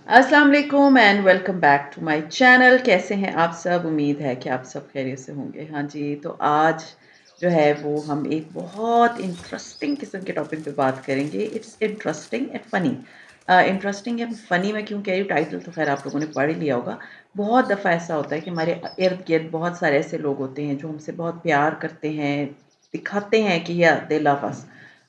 अस्सलाम वालेकुम and welcome back to my channel. कैसे हैं आप सब? उम्मीद है कि आप सब खैरियत से होंगे। हाँ जी, तो आज जो है वो हम एक बहुत इंटरेस्टिंग किस्म के टॉपिक पे बात करेंगे। It's interesting and funny. Interesting and funny मैं क्यों कह रही हूँ, टाइटल तो ख़ैर आप लोगों ने पढ़ ही लिया होगा। बहुत दफ़ा ऐसा होता है कि हमारे इर्द-गिर्द बहुत सारे ऐसे लोग होते हैं जो हमसे बहुत प्यार करते हैं, दिखाते हैं कि या दे लव अस।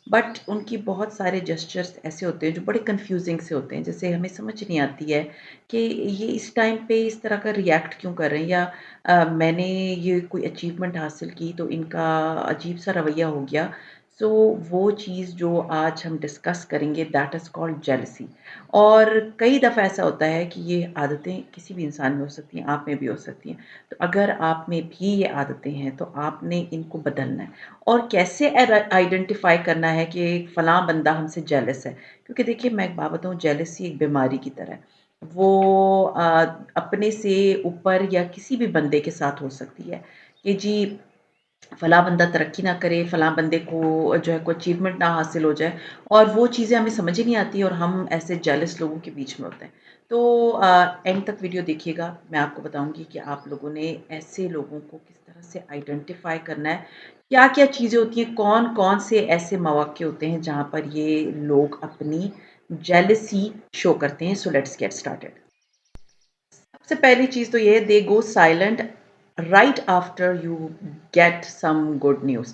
बट उनकी बहुत सारे जेस्चर्स ऐसे होते हैं जो बड़े कंफ्यूजिंग से होते हैं, जैसे हमें समझ नहीं आती है कि ये इस टाइम पे इस तरह का रिएक्ट क्यों कर रहे हैं, या मैंने ये कोई अचीवमेंट हासिल की तो इनका अजीब सा रवैया हो गया। सो वो चीज़ जो आज हम डिस्कस करेंगे दैट इज़ कॉल्ड जेलसी। और कई दफ़ा ऐसा होता है कि ये आदतें किसी भी इंसान में हो सकती हैं, आप में भी हो सकती हैं। तो अगर आप में भी ये आदतें हैं तो आपने इनको बदलना है। और कैसे आइडेंटिफ़ाई करना है कि फ़लाँ बंदा हमसे जेलस है। क्योंकि देखिए, मैं एक बात बताऊँ, जेलसी एक बीमारी की तरह है। वो अपने से ऊपर या किसी भी बंदे के साथ हो सकती है कि जी फलाँ बंदा तरक्की ना करे, फलाँ बंदे को जो है कोई अचीवमेंट ना हासिल हो जाए, और वो चीज़ें हमें समझ ही नहीं आती और हम ऐसे जेलस लोगों के बीच में होते हैं। तो एंड तक वीडियो देखिएगा, मैं आपको बताऊँगी कि आप लोगों ने ऐसे लोगों को किस तरह से आइडेंटिफ़ाई करना है, क्या-क्या चीज़ें होती हैं, कौन-कौन से ऐसे मौक़े होते हैं जहाँ पर ये लोग अपनी जेलसी शो करते हैं। So let's get started. सबसे पहली चीज़ तो ये है, they go silent right after you get some good news.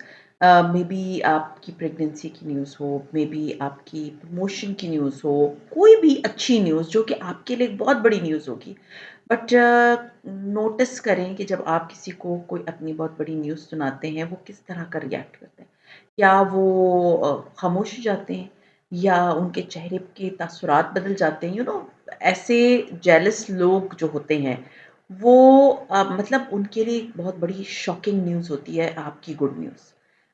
Maybe आपकी प्रेगनेंसी की न्यूज़ हो, मे बी आपकी प्रमोशन की न्यूज़ हो, कोई भी अच्छी न्यूज़ जो कि आपके लिए एक बहुत बड़ी न्यूज़ होगी। बट नोटिस करें कि जब आप किसी को कोई अपनी बहुत बड़ी न्यूज़ सुनाते हैं, वो किस तरह का रिएक्ट करते हैं। क्या वो खामोश हो जाते हैं, या उनके चेहरे के तासुरात बदल जाते हैं, ऐसे जेलस लोग जो होते हैं, वो मतलब उनके लिए एक बहुत बड़ी शॉकिंग न्यूज़ होती है आपकी गुड न्यूज़।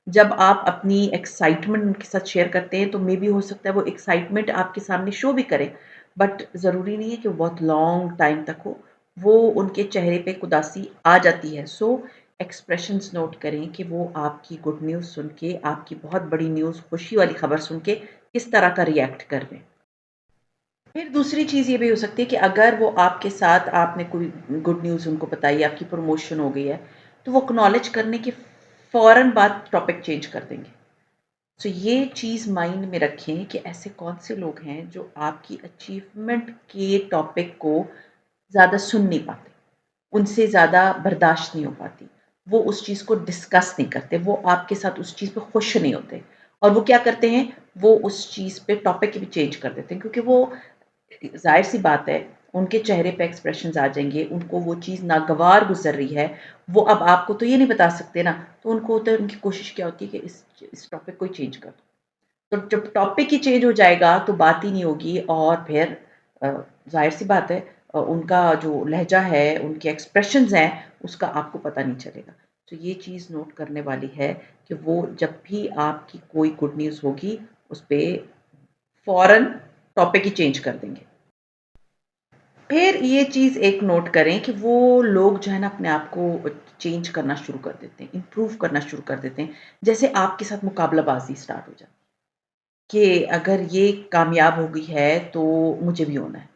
जब आप अपनी एक्साइटमेंट उनके साथ शेयर करते हैं, तो मेबी हो सकता है वो एक्साइटमेंट आपके सामने शो भी करें, बट ज़रूरी नहीं है कि वो बहुत लॉन्ग टाइम तक हो। वो उनके चेहरे पे एक उदासी आ जाती है। सो एक्सप्रेशंस नोट करें कि वो आपकी गुड न्यूज़ सुन के, आपकी बहुत बड़ी न्यूज़, खुशी वाली खबर सुन के किस तरह का रिएक्ट कर रहे हैं। फिर दूसरी चीज़ ये भी हो सकती है कि अगर वो आपके साथ, आपने कोई गुड न्यूज़ उनको बताई, आपकी प्रमोशन हो गई है, तो वो एक्नॉलेज करने के फ़ौरन बाद टॉपिक चेंज कर देंगे। तो ये चीज़ माइंड में रखें कि ऐसे कौन से लोग हैं जो आपकी अचीवमेंट के टॉपिक को ज़्यादा सुन नहीं पाते, उनसे ज़्यादा बर्दाश्त नहीं हो पाती। वो उस चीज़ को डिस्कस नहीं करते, वो आपके साथ उस चीज़ पे खुश नहीं होते। और वो क्या करते हैं, वो उस चीज़ पे टॉपिक भी चेंज कर देते हैं, क्योंकि वो ज़ाहिर-सी बात है, उनके चेहरे पे एक्सप्रेशंस आ जाएँगे, उनको वो चीज़ नागवार गुज़र रही है, वो अब आपको तो ये नहीं बता सकते ना, तो उनको होता है, उनकी कोशिश क्या होती है कि इस टॉपिक को ही चेंज कर दो। तो जब टॉपिक ही चेंज हो जाएगा, तो बात ही नहीं होगी, और फिर अ, ज़ाहिर-सी बात है, उनका जो लहज़ा है, उनके एक्सप्रेशंस हैं, उसका आपको पता नहीं चलेगा। तो ये चीज़ नोट करने वाली है कि वो जब भी आपकी कोई गुड न्यूज़ होगी, उस पे फ़ौरन टॉपिक ही चेंज कर देंगे। फिर ये चीज़ एक नोट करें कि वो लोग जो है ना, अपने आप को चेंज करना शुरू कर देते हैं, इम्प्रूव करना शुरू कर देते हैं। जैसे आपके साथ मुकाबलाबाज़ी स्टार्ट हो जाती है कि अगर ये कामयाब हो गई है, तो मुझे भी होना है।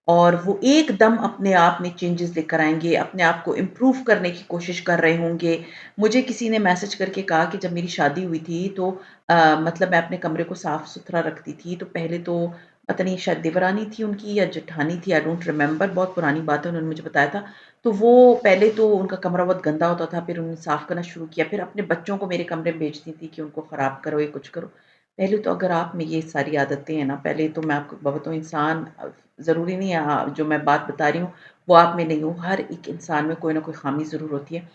और वो एकदम अपने आप में चेंजेस लेकर आएँगे, अपने आप को इम्प्रूव करने की कोशिश कर रहे होंगे। मुझे किसी ने मैसेज करके कहा कि जब मेरी शादी हुई थी, तो मतलब मैं अपने कमरे को साफ-सुथरा रखती थी, तो पहले तो पता नहीं शायद देवरानी थी उनकी या जेठानी थी, आई डोंट रिमेंबर, बहुत पुरानी बात है, उन्होंने मुझे बताया था। तो वो पहले तो उनका कमरा बहुत गंदा होता था, फिर उन्होंने साफ करना शुरू किया, फिर अपने बच्चों को मेरे कमरे में भेजती थी कि उनको खराब करो, ये कुछ करो। पहले तो अगर आप में ये सारी आदतें हैं ना, पहले तो मैं आपको बताऊँ, इंसान ज़रूरी नहीं है, जो मैं बात बता रही हूँ वो आप में नहीं हो, हर एक इंसान में कोई ना कोई ख़ामी ज़रूर होती है।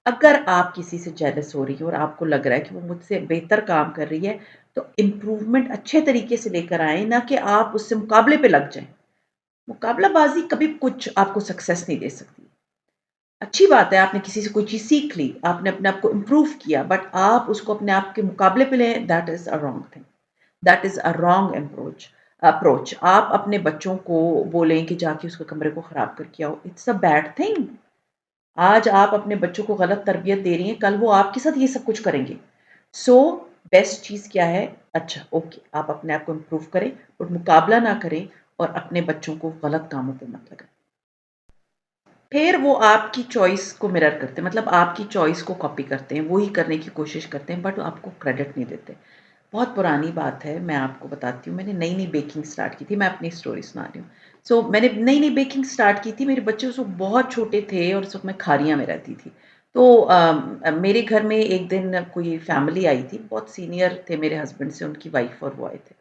अगर आप किसी से जेलस हो रही हो और आपको लग रहा है कि वो मुझसे बेहतर काम कर रही है, तो इम्प्रूवमेंट अच्छे तरीके से लेकर आएँ, ना कि आप उससे मुकाबले पे लग जाएँ। मुकाबलाबाज़ी कभी कुछ आपको सक्सेस नहीं दे सकती। अच्छी बात है, आपने किसी से कोई चीज़ सीख ली, आपने अपने आप को इम्प्रूव किया, बट आप उसको अपने आप के मुकाबले पे लें, that is a wrong thing. That is a wrong approach. आप अपने बच्चों को बोलें कि जाके उसके कमरे को ख़राब करके आओ, इट्स अ बैड थिंग। आज आप अपने बच्चों को गलत तरबियत दे रही हैं, कल वो आपके साथ ये सब कुछ करेंगे। सो बेस्ट चीज़ क्या है? अच्छा, ओके, आप अपने आप को इम्प्रूव करें, बट मुकाबला ना करें, और अपने बच्चों को गलत कामों पे मत लगाएँ। फिर वो आपकी चॉइस को मिरर करते हैं, मतलब आपकी चॉइस को कॉपी करते हैं, वो ही करने की कोशिश करते हैं, बट आपको क्रेडिट नहीं देते। बहुत पुरानी बात है, मैं आपको बताती हूँ, मैंने नई-नई बेकिंग स्टार्ट की थी, मैं अपनी स्टोरी सुना रही हूँ। मैंने नई-नई बेकिंग स्टार्ट की थी, मेरे बच्चे उस वक़्त बहुत छोटे थे और उस वक़्त मैं खारियाँ में रहती थी। मेरे घर में एक दिन कोई फैमिली आई थी, बहुत सीनियर थे मेरे हस्बैंड से, उनकी वाइफ़ और वो आए थे।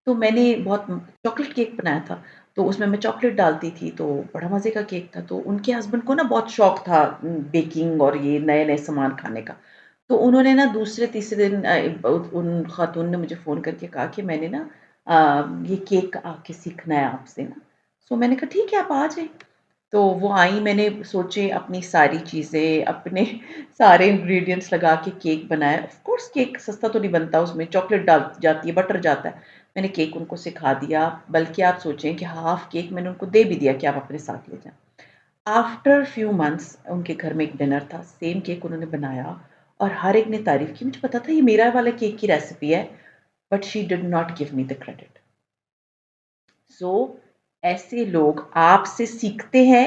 तो मैंने बहुत चॉकलेट केक बनाया था, तो उसमें मैं चॉकलेट डालती थी, तो बड़ा मज़े का केक था। तो उनके हस्बैंड को ना बहुत शौक था बेकिंग और ये नए-नए सामान खाने का। तो उन्होंने ना दूसरे-तीसरे दिन उन खातून ने मुझे फ़ोन करके कहा कि मैंने ना ये केक आके सीखना है आपसे ना। मैंने कहा ठीक है आप आ जाइए। तो वो आई, मैंने सोचे अपनी सारी चीज़ें, अपने सारे इंग्रीडिएंट्स लगा के केक बनाया। ऑफ़ कोर्स केक सस्ता तो नहीं बनता, उसमें चॉकलेट डाल जाती है, बटर जाता है। मैंने केक उनको सिखा दिया, बल्कि आप सोचें कि हाफ़ केक मैंने उनको दे भी दिया कि आप अपने साथ ले जाएँ। आफ्टर फ्यू मंथ्स उनके घर में एक डिनर था, सेम केक उन्होंने बनाया और हर एक ने तारीफ़ की। मुझे पता था ये मेरा वाला केक की रेसिपी है, but she did not give me the credit. So ऐसे लोग आपसे सीखते हैं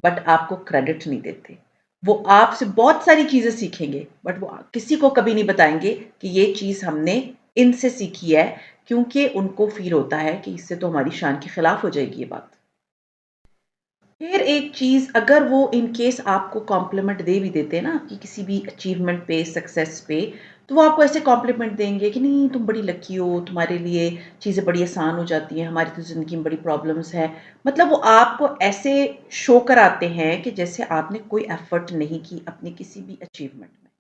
बट आपको क्रेडिट नहीं देते। वो आपसे बहुत सारी चीज़ें सीखेंगे बट वो किसी को कभी नहीं बताएँगे कि ये चीज़ हमने इनसे सीखी है, क्योंकि उनको फ़ील होता है कि इससे तो हमारी शान के खिलाफ हो जाएगी ये बात। फिर एक चीज़, अगर वो इन केस आपको कॉम्प्लीमेंट दे भी देते हैं ना कि किसी भी अचीवमेंट पे, सक्सेस पे, तो वो आपको ऐसे कॉम्प्लीमेंट देंगे कि नहीं तुम बड़ी लकी हो, तुम्हारे लिए चीज़ें बड़ी आसान हो जाती हैं, हमारी तो ज़िंदगी में बड़ी प्रॉब्लम्स हैं। मतलब वो आपको ऐसे शो कराते हैं कि जैसे आपने कोई एफर्ट नहीं की अपनी किसी भी अचीवमेंट में।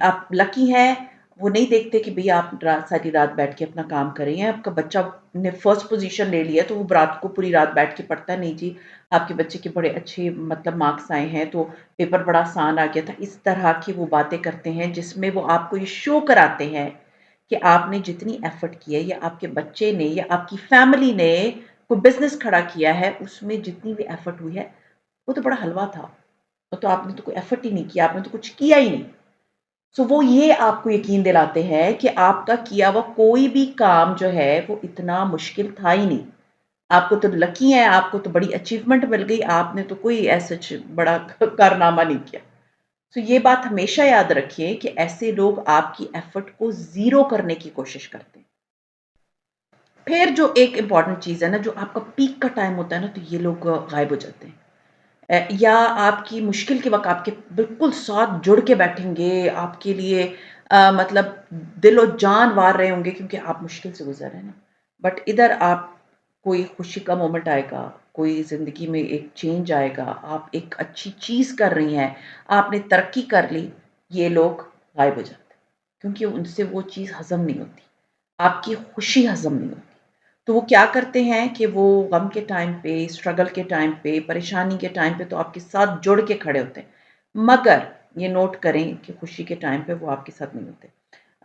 आप लकी हैं, वो नहीं देखते कि भई आप सारी रात बैठ के अपना काम कर रही हैं। आपका बच्चा ने फर्स्ट पोज़ीशन ले लिया, तो वो रात को पूरी रात बैठ के पढ़ता है, नहीं जी, आपके बच्चे के बड़े अच्छे मतलब मार्क्स आए हैं, तो पेपर बड़ा आसान आ गया था। इस तरह की वो बातें करते हैं, जिसमें वो आपको ये शो कराते हैं कि आपने जितनी एफ़र्ट की है, या आपके बच्चे ने, या आपकी फैमिली ने कोई बिज़नेस खड़ा किया है, उसमें जितनी भी एफ़र्ट हुई है, वो तो बड़ा हलवा था। वो तो आपने तो कोई एफ़र्ट ही नहीं किया, आपने तो कुछ किया ही नहीं। वो ये आपको यकीन दिलाते हैं कि आपका किया हुआ कोई भी काम जो है वो इतना मुश्किल था ही नहीं। आपको तो लकी हैं, आपको तो बड़ी अचीवमेंट मिल गई, आपने तो कोई ऐसा बड़ा कारनामा नहीं किया। ये बात हमेशा याद रखिए कि ऐसे लोग आपकी एफर्ट को ज़ीरो करने की कोशिश करते हैं। फिर जो एक इम्पॉर्टेंट चीज़ है ना, जो आपका पीक का टाइम होता है ना, तो ये लोग गायब हो जाते हैं। या आपकी मुश्किल के वक़्त आपके बिल्कुल साथ जुड़ के बैठेंगे, आपके लिए मतलब दिल और जान वार रहे होंगे, क्योंकि आप मुश्किल से गुज़र रहे हैं ना। बट इधर आप कोई खुशी का मोमेंट आएगा, कोई ज़िंदगी में एक चेंज आएगा, आप एक अच्छी चीज़ कर रही हैं, आपने तरक्की कर ली, ये लोग गायब हो जाते हैं, क्योंकि उनसे वो चीज़ हज़म नहीं होती, आपकी खुशी हज़म नहीं होती। तो वो क्या करते हैं कि वो गम के टाइम पे, स्ट्रगल के टाइम पे, परेशानी के टाइम पे तो आपके साथ जुड़ के खड़े होते हैं। मगर ये नोट करें कि खुशी के टाइम पे वो आपके साथ नहीं होते।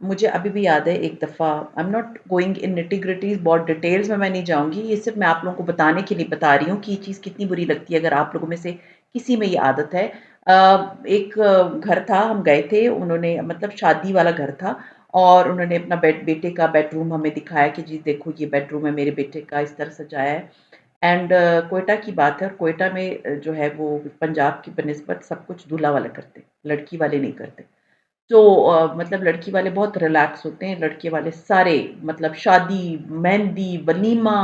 मुझे अभी भी याद है एक दफ़ा, I am not going in nitty gritties, बहुत डिटेल्स में मैं नहीं जाऊँगी। ये सिर्फ़ मैं आप लोगों को बताने के लिए बता रही हूँ कि ये चीज़ कितनी बुरी लगती है अगर आप लोगों में से किसी में ये आदत है। एक घर था, हम गए थे, उन्होंने मतलब शादी वाला घर था और उन्होंने अपना बेटे का बेडरूम हमें दिखाया कि जी देखो ये बेडरूम है मेरे बेटे का, इस तरह सजाया है। एंड क्वेटा की बात है, और क्वेटा में जो है वो पंजाब की बनिस्बत सब कुछ दूल्हा वाले करते हैं, लड़की वाले नहीं करते। मतलब लड़की वाले बहुत रिलैक्स होते हैं, लड़के वाले सारे मतलब शादी, मेहंदी, वलीमा,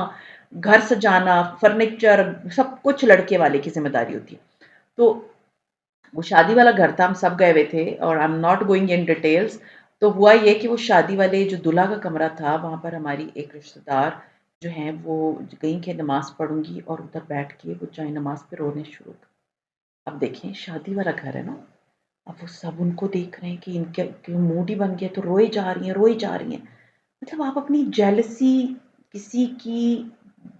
घर सजाना, फर्नीचर, सब कुछ लड़के वाले की ज़िम्मेदारी होती है। तो वो शादी वाला घर था, हम सब गए हुए थे और आई am not going in details. तो हुआ ये कि वो शादी वाले जो दूल्हा का कमरा था, वहाँ पर हमारी एक रिश्तेदार जो हैं वो गईं कि नमाज़ पढ़ूँगी, और उधर बैठ के वो चाहे नमाज़ पे रोने शुरू कर। अब देखें शादी वाला घर है ना, अब वो सब उनको देख रहे हैं कि इनके क्यों मूड ही बन गया, तो रोए जा रही हैं, रोई जा रही हैं। मतलब आप अपनी जेलसी किसी की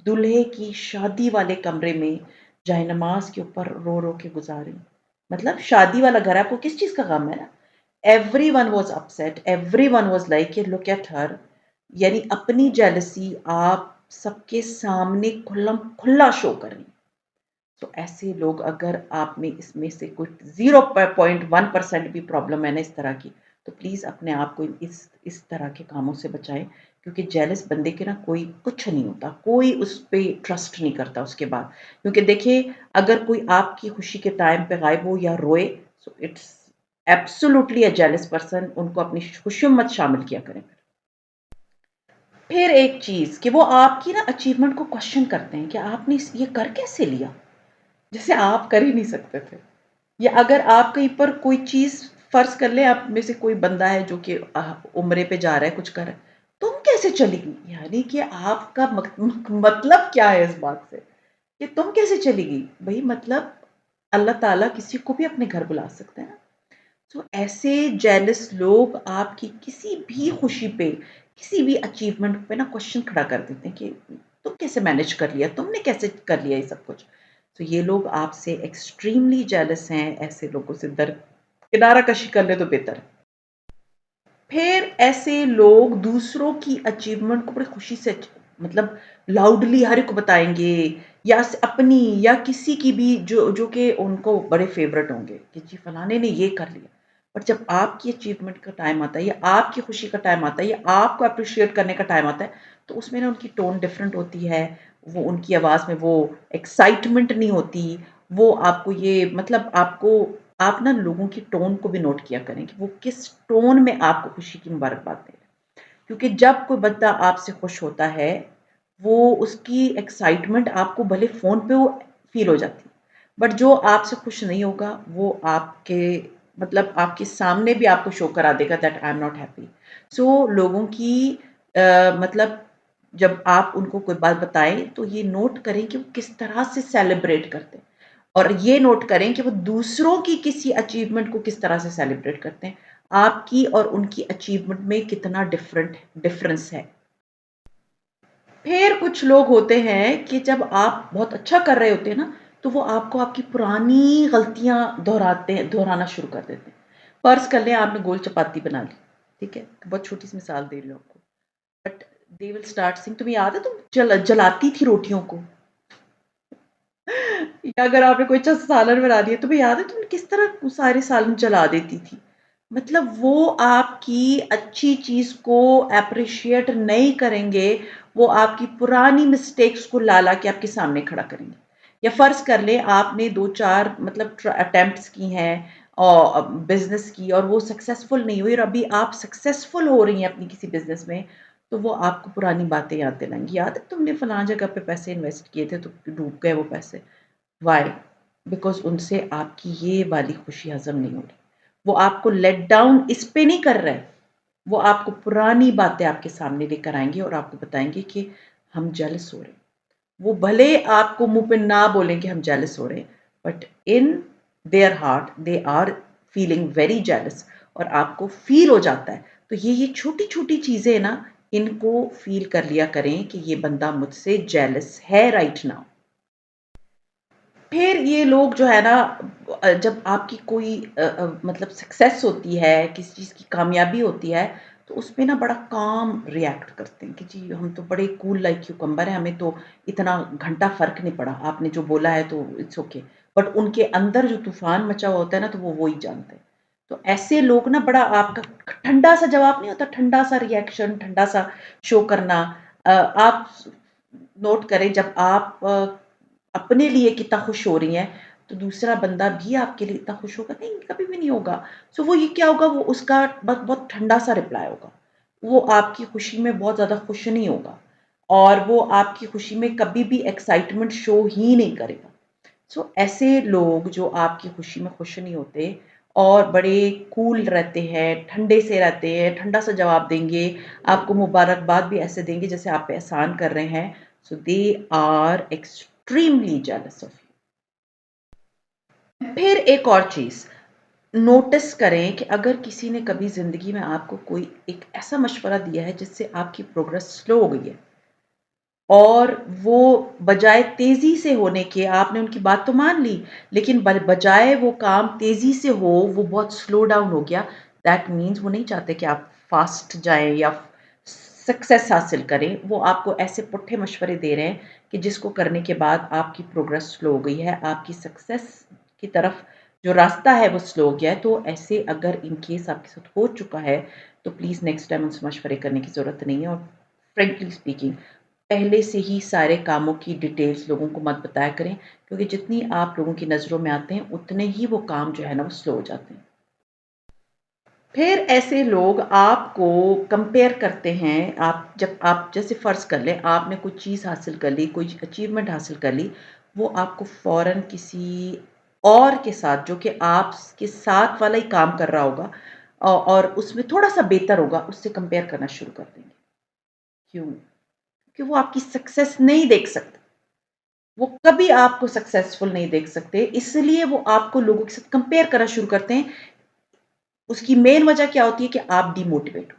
दूल्हे की शादी वाले कमरे में जयनमाज़ के ऊपर रो-रो के गुज़ारें। मतलब शादी वाला घर है, आपको किस चीज़ का गम है ना? Everyone was upset, everyone was like look at her, यानी अपनी जेलसी आप सबके सामने खुल्ला शो कर रही हैं। तो ऐसे लोग, अगर आप में इसमें से कुछ 0.1% भी प्रॉब्लम है ना इस तरह की, तो प्लीज़ अपने आप को इस तरह के कामों से बचाएँ, क्योंकि जेलस बंदे के ना कोई कुछ नहीं होता, कोई उस पे ट्रस्ट नहीं करता उसके बाद। क्योंकि देखिए, अगर कोई आपकी खुशी के टाइम पे गायब हो या रोए, so it's absolutely a jealous person, उनको अपनी खुशियों में मत शामिल किया करें। फिर एक चीज़ कि वो आपकी ना अचीवमेंट को क्वेश्चन करते हैं कि आपने ये कर कैसे लिया? जैसे आप कर ही नहीं सकते थे। या अगर आप कहीं पर कोई चीज़ फ़र्ज़ कर लें, आप में से कोई बंदा है जो कि उम्रे पे जा रहा है, कुछ कर रहा है, तुम कैसे चली गई? यानी कि आपका मतलब क्या है इस बात से कि तुम कैसे चली गई? भई मतलब अल्लाह ताला किसी को भी अपने घर बुला सकते हैं ना। तो ऐसे जेलस लोग आपकी किसी भी खुशी पे, किसी भी अचीवमेंट पे ना क्वेश्चन खड़ा कर देते हैं कि तुम कैसे मैनेज कर लिया? तुमने कैसे कर लिया ये सब कुछ? तो ये लोग आपसे एक्सट्रीमली जेलस हैं, ऐसे लोगों से किनारा कशी कर ले तो बेहतर है। फिर ऐसे लोग दूसरों की अचीवमेंट को बड़ी खुशी से मतलब लाउडली हर एक को बताएँगे, या अपनी या किसी की भी जो जो कि उनको बड़े फ़ेवरेट होंगे कि जी फलाने ने ये कर लिया। बट जब आपकी अचीवमेंट का टाइम आता है या आपकी खुशी का टाइम आता है या आपको एप्रिशिएट करने का टाइम आता है, तो उसमें ना उनकी टोन डिफरेंट होती है। वो उनकी आवाज़ में वो एक्साइटमेंट नहीं होती। वो आपको ये मतलब आपको आप ना लोगों की टोन को भी नोट किया करें कि वो किस टोन में आपको खुशी की मुबारकबाद दे रहे हैं। क्योंकि जब कोई बंदा आपसे खुश होता है, वो उसकी एक्साइटमेंट आपको भले फ़ोन पे वो फ़ील हो जाती है, बट जो आपसे खुश नहीं होगा, वो आपके मतलब आपके सामने भी आपको शो करा देगा that I am not happy. So लोगों की मतलब जब आप उनको कोई बात बताएँ, तो ये नोट करें कि वो किस तरह से सेलिब्रेट करते हैं। और ये नोट करें कि वो दूसरों की किसी अचीवमेंट को किस तरह से सेलिब्रेट करते हैं। आपकी और उनकी अचीवमेंट में कितना डिफरेंस है। फिर कुछ लोग होते हैं कि जब आप बहुत अच्छा कर रहे होते हैं ना, तो वो आपको आपकी पुरानी गलतियाँ दोहराना शुरू कर देते हैं। फ़र्ज़ कर लें आपने गोल चपाती बना ली, ठीक है? बहुत छोटी-सी मिसाल दे रही हूँ आपको। But they will start saying तुम्हें याद है तुम जलाती थी रोटियों को? या अगर आपने कोई अच्छा सालन बना दिया, तुम्हें याद है तुमने किस तरह सारे सालन जला देती थी? मतलब वो आपकी अच्छी चीज़ को एप्रिशिएट नहीं करेंगे, वो आपकी पुरानी मिस्टेक्स को ला-ला के आपके सामने खड़ा करेंगे। या फ़र्ज़ कर लें आपने 2-4 मतलब अटेम्प्ट्स की हैं बिज़नेस की और वो सक्सेसफुल नहीं हुई और अभी आप सक्सेसफुल हो रही हैं अपनी किसी बिज़नेस में, तो वो आपको पुरानी बातें याद दिलाएँगी। याद है तुमने फलाँ जगह पे पैसे इन्वेस्ट किए थे तो डूब गए वो पैसे। व्हाई? बिकॉज़ उनसे आपकी ये वाली खुशी हज़म नहीं हो रही। वो आपको लेट डाउन इस पे नहीं कर रहे, वो आपको पुरानी बातें आपके सामने लेकर आएँगे और आपको बताएँगे कि हम जेलस हो रहे हैं। वो भले आपको मुँह पे ना बोलें कि हम जेलस हो रहे हैं, but in their heart they are feeling very jealous और आपको फ़ील हो जाता है। तो ये छोटी-छोटी चीज़ें ना, इनको फ़ील कर लिया करें कि ये बंदा मुझसे जेलस है राइट नाउ। फिर ये लोग जो है ना जब आपकी कोई मतलब सक्सेस होती है, किसी चीज़ की कामयाबी होती है, तो उसपे ना बड़ा काम रिएक्ट करते हैं कि जी हम तो बड़े कूल लाइक क्यूकम्बर हैं, हमें तो इतना घंटा फ़र्क नहीं पड़ा, आपने जो बोला है तो इट्स ओके। बट उनके अंदर जो तूफ़ान मचा हुआ होता है ना, तो वो ही जानते हैं। तो ऐसे लोग ना बड़ा आपका ठंडा-सा जवाब नहीं होता, ठंडा-सा रिएक्शन, ठंडा-सा शो करना। आप नोट करें जब आप अपने लिए कितना खुश हो रही हैं, तो दूसरा बंदा भी आपके लिए इतना खुश होगा नहीं, कभी भी नहीं होगा। सो वो ये क्या होगा वो उसका बहुत ठंडा-सा रिप्लाई होगा। वो आपकी खुशी में बहुत ज़्यादा खुश नहीं होगा और वो आपकी खुशी में कभी भी एक्साइटमेंट शो ही नहीं करेगा। सो ऐसे लोग जो आपकी खुशी में खुश नहीं होते और बड़े कूल रहते हैं, ठंडे से रहते हैं, ठंडा-सा जवाब देंगे, आपको मुबारकबाद भी ऐसे देंगे जैसे आप पे एहसान कर रहे हैं। So they are extremely jealous of you. फिर एक और चीज़, नोटिस करें कि अगर किसी ने कभी ज़िंदगी में आपको कोई एक ऐसा मशवरा दिया है जिससे आपकी प्रोग्रेस स्लो हो गई है और वो बजाय तेज़ी से होने के आपने उनकी बात तो मान ली, लेकिन बजाय वो काम तेज़ी से हो, वो बहुत स्लो डाउन हो गया। दैट मीन्स वो नहीं चाहते कि आप फ़ास्ट जाएँ या सक्सेस हासिल करें। वो आपको ऐसे पुट्ठे मशवरे दे रहे हैं कि जिसको करने के बाद आपकी प्रोग्रेस स्लो हो गई है, आपकी सक्सेस की तरफ जो रास्ता है वो स्लो हो गया है। तो ऐसे अगर इन केस आपके साथ हो चुका है, तो प्लीज़ नेक्स्ट टाइम उनसे मशवरे करने की ज़रूरत नहीं है और फ्रैंकली स्पीकिंग, पहले से ही सारे कामों की डिटेल्स लोगों को मत बताया करें, क्योंकि जितनी आप लोगों की नज़रों में आते हैं, उतने ही वो काम जो है ना वो स्लो हो जाते हैं। फिर ऐसे लोग आपको कंपेयर करते हैं, आप जैसे फ़र्ज़ कर लें आपने कोई चीज़ हासिल कर ली, कोई अचीवमेंट हासिल कर ली, वो आपको फ़ौरन किसी और के साथ जो कि आपके साथ वाला ही काम कर रहा होगा और उसमें थोड़ा-सा बेहतर होगा, उससे कंपेयर करना शुरू कर देंगे। क्यों? क्योंकि वो आपकी सक्सेस नहीं देख सकते। वो कभी आपको सक्सेसफुल नहीं देख सकते, इसलिए वो आपको लोगों के साथ कंपेयर करना शुरू करते हैं। उसकी मेन वजह क्या होती है कि आप डिमोटिवेट हो।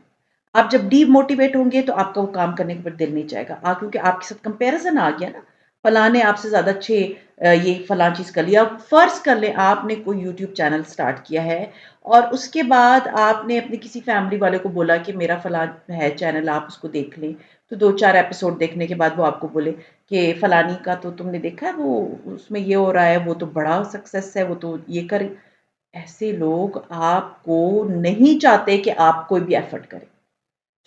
आप जब डिमोटिवेट होंगे तो आपका वो काम करने के ऊपर दिल नहीं जाएगा। क्योंकि आपके साथ कंपैरिज़न आ गया ना, फलाँ ने आपसे ज़्यादा अच्छे ये फलाँ चीज़ कर लिया। फ़र्ज़ कर लें आपने कोई यूट्यूब चैनल स्टार्ट किया है और उसके बाद आपने अपने किसी फैमिली वाले को बोला कि मेरा फलाँ है चैनल, आप उसको देख लें। तो 2-4 एपिसोड देखने के बाद वो आपको बोले कि फलानी का तो तुमने देखा है, वो उसमें ये हो रहा है, वो तो बड़ा सक्सेस है, वो तो ये कर। ऐसे लोग आपको नहीं चाहते कि आप कोई भी एफर्ट करें।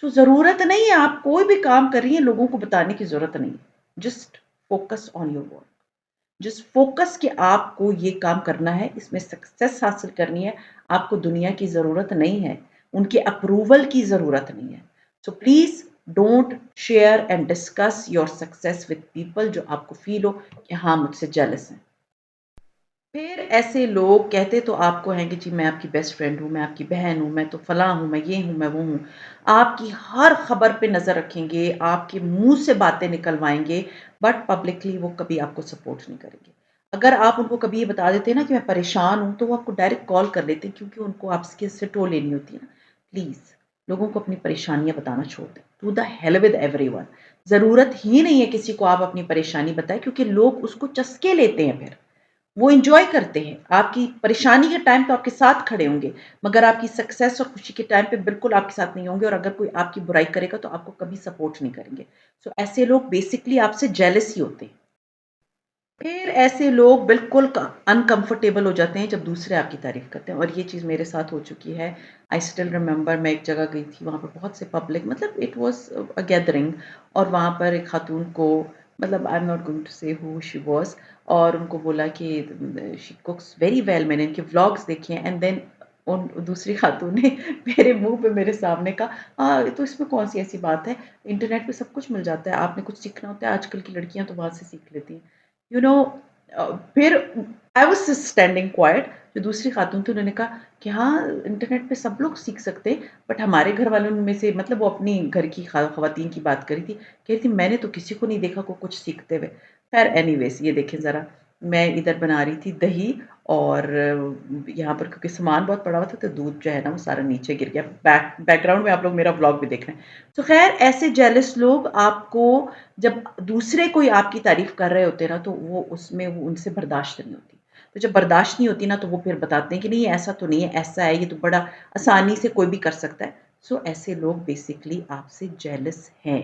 तो ज़रूरत नहीं है, आप कोई भी काम कर रही हैं, लोगों को बताने की ज़रूरत नहीं है। Just focus on your work. Just focus कि आपको ये काम करना है, इसमें सक्सेस हासिल करनी है। आपको दुनिया की ज़रूरत नहीं है, उनके अप्रूवल की ज़रूरत नहीं है। So please don't share and discuss your success with people जो आपको फ़ील हो कि हाँ, मुझसे जेलस हैं। फिर ऐसे लोग कहते तो आपको हैं कि जी मैं आपकी बेस्ट फ्रेंड हूँ, मैं आपकी बहन हूँ, मैं तो फलाँ हूँ, मैं ये हूँ, मैं वो हूँ। आपकी हर खबर पे नज़र रखेंगे, आपके मुँह से बातें निकलवाएँगे, बट पब्लिकली वो कभी आपको सपोर्ट नहीं करेंगे। अगर आप उनको कभी ये बता देते हैं ना कि मैं परेशान हूँ, तो वो आपको डायरेक्ट कॉल कर लेते हैं, क्योंकि उनको आपसे इससे टो लेनी होती है ना। प्लीज़ लोगों को अपनी परेशानियाँ बताना छोड़ दें। To the hell with everyone. ज़रूरत ही नहीं है किसी को आप अपनी परेशानी बताएँ, क्योंकि लोग उसको चस्के लेते हैं फिर। वो एन्जॉय करते हैं। आपकी परेशानी के टाइम पे आपके साथ खड़े होंगे, मगर आपकी सक्सेस और खुशी के टाइम पे बिल्कुल आपके साथ नहीं होंगे, और अगर कोई आपकी बुराई करेगा तो आपको कभी सपोर्ट नहीं करेंगे। सो ऐसे लोग बेसिकली आपसे जेलस ही होते हैं। फिर ऐसे लोग बिल्कुल अनकंफर्टेबल हो जाते हैं जब दूसरे आपकी तारीफ करते हैं, और ये चीज़ मेरे साथ हो चुकी है। आई स्टिल रिमेंबर, मैं एक जगह गई थी, वहाँ पर बहुत से पब्लिक, मतलब इट वाज अ गैदरिंग, और वहाँ पर एक खातून को, मतलब I am not going to say who she was, और उनको बोला कि शी कुक्स वेरी वेल। मैंने इनके व्लॉग्स देखे हैं, एंड देन उन दूसरी खातून ने मेरे मुंह पे मेरे सामने कहा, तो इसमें कौन सी ऐसी बात है, इंटरनेट पे सब कुछ मिल जाता है, आपने कुछ सीखना होता है, आजकल की लड़कियां तो वहां से सीख लेती हैं। यू नो, फिर आई वाज़ स्टैंडिंग क्वाइट। जो दूसरी खातून थी उन्होंने कहा कि हाँ, इंटरनेट पे सब लोग सीख सकते हैं, बट हमारे घर वालों में से, मतलब वो अपनी घर की खवातीन की बात करी थी, कह रही थी मैंने तो किसी को नहीं देखा को कुछ सीखते हुए। खैर एनीवेज़, ये देखें ज़रा, मैं इधर बना रही थी दही, और यहाँ पर क्योंकि सामान बहुत पड़ा हुआ था, तो दूध जो है ना वो सारा नीचे गिर गया। बैकग्राउंड में आप लोग मेरा व्लॉग भी देख रहे हैं। तो खैर ऐसे जेलस लोग आपको, जब दूसरे कोई आपकी तारीफ़ कर रहे होते हैं ना, तो वो उसमें वो उनसे बर्दाश्त नहीं होती। तो जब बर्दाश्त नहीं होती ना, तो वो फिर बताते हैं कि नहीं ऐसा तो नहीं है, ऐसा है, ये तो बड़ा आसानी से कोई भी कर सकता है। सो ऐसे लोग बेसिकली आपसे जेलस हैं।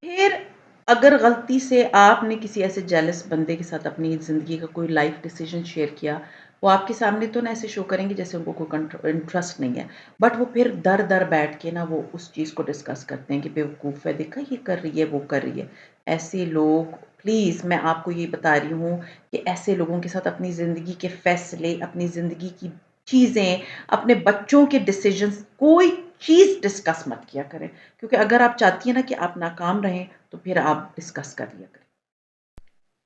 फिर अगर गलती से आपने किसी ऐसे जेलस बंदे के साथ अपनी ज़िंदगी का कोई लाइफ डिसीजन शेयर किया, वो आपके सामने तो ना ऐसे शो करेंगे जैसे उनको कोई इंटरेस्ट नहीं है, बट वो फिर दर-दर बैठ के ना वो उस चीज़ को डिस्कस करते हैं कि बेवकूफ़ है, देखा ये कर रही है, वो कर रही है। ऐसे लोग, प्लीज़ मैं आपको ये बता रही हूँ कि ऐसे लोगों के साथ अपनी ज़िंदगी के फैसले, अपनी ज़िंदगी की चीज़ें, अपने बच्चों के डिसीजंस, कोई चीज़ डिस्कस मत किया करें। क्योंकि अगर आप चाहती हैं ना कि आप नाकाम रहें, तो फिर आप डिस्कस कर लिया करें।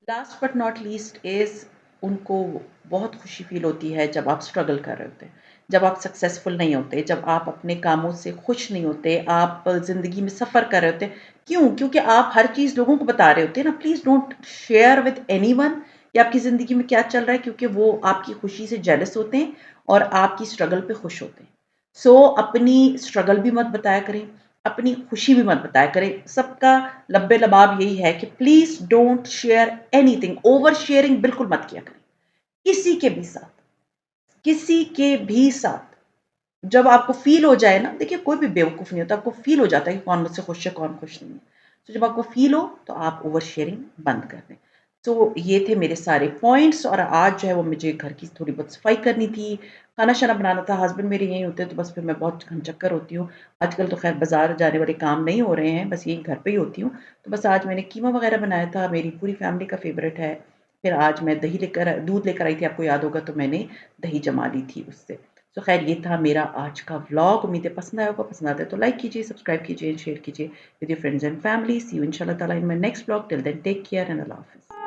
Last but not least is, उनको बहुत खुशी फ़ील होती है जब आप स्ट्रगल कर रहे होते हैं, जब आप सक्सेसफुल नहीं होते, जब आप अपने कामों से खुश नहीं होते, आप ज़िंदगी में सफ़र कर रहे होते हैं। क्यों? क्योंकि आप हर चीज़ लोगों को बता रहे होते हैं ना। Please don't share with anyone कि आपकी ज़िंदगी में क्या चल रहा है, क्योंकि वो आपकी खुशी से जेलस होते हैं और आपकी स्ट्रगल पे खुश होते हैं। सो अपनी स्ट्रगल भी मत बताया करें, अपनी खुशी भी मत बताया करें। सबका लब्बे-लबाब यही है कि please don't share anything, over sharing बिल्कुल मत किया करें, किसी के भी साथ, किसी के भी साथ। जब आपको फ़ील हो जाए ना, देखिए कोई भी बेवकूफ़ नहीं होता, आपको फ़ील हो जाता है कि कौन मुझसे खुश है, कौन खुश नहीं है। तो जब आपको फ़ील हो, तो आप ओवर शेयरिंग बंद कर दें। सो ये थे मेरे सारे पॉइंट्स और आज जो है वो मुझे घर की थोड़ी बहुत सफाई करनी थी, खाना-शाना बनाना था, हस्बैंड मेरे यहीं होते हैं तो बस फिर मैं बहुत घमचक्कर होती हूँ। आजकल तो ख़ैर बाज़ार जाने वाले काम नहीं हो रहे हैं, बस यहीं घर पे ही होती हूँ। तो बस आज मैंने कीमा वग़ैरह बनाया था, मेरी पूरी फैमिली का फ़ेवरेट है। फिर आज मैं दूध लेकर आई थी, आपको याद होगा तो मैंने दही जमा ली थी उससे। तो ख़ैर ये था मेरा आज का व्लॉग, उम्मीद है पसंद आया होगा, पसंद आता है तो लाइक कीजिए, सब्सक्राइब कीजिए, शेयर कीजिए with your friends and family. See you inshallah ta'ala in my next vlog. Till then, take care and Allah Hafiz.